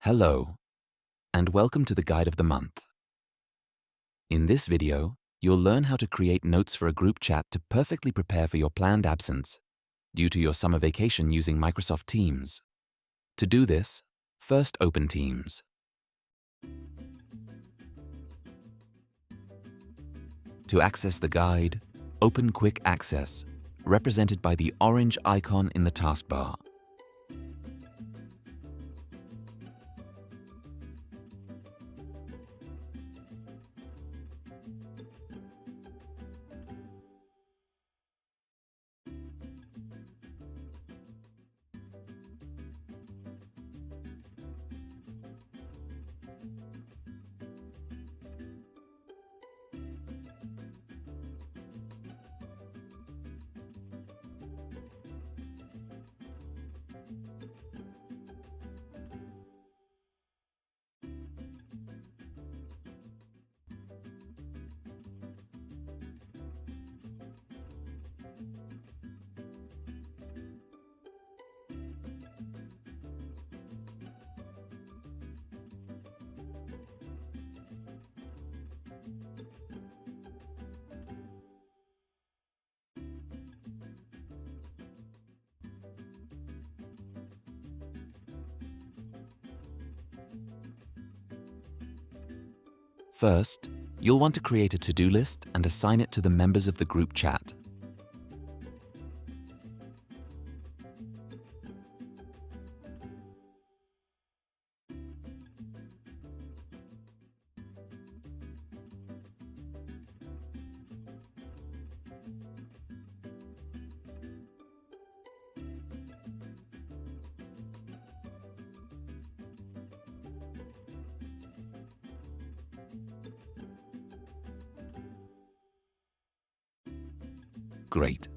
Hello, and welcome to the Guide of the Month. In this video, you'll learn how to create notes for a group chat to perfectly prepare for your planned absence due to your summer vacation using Microsoft Teams. To do this, first open Teams. To access the guide, open Quick Access, represented by the orange icon in the taskbar. First, you'll want to create a to-do list and assign it to the members of the group chat. Great.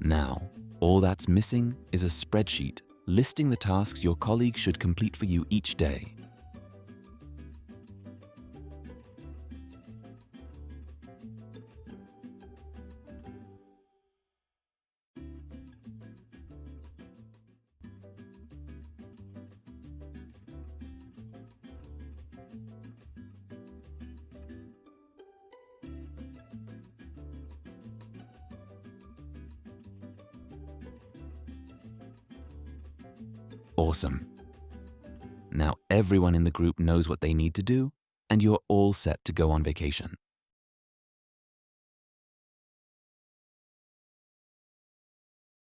Now, all that's missing is a spreadsheet listing the tasks your colleague should complete for you each day. Awesome. Now everyone in the group knows what they need to do, and you're all set to go on vacation.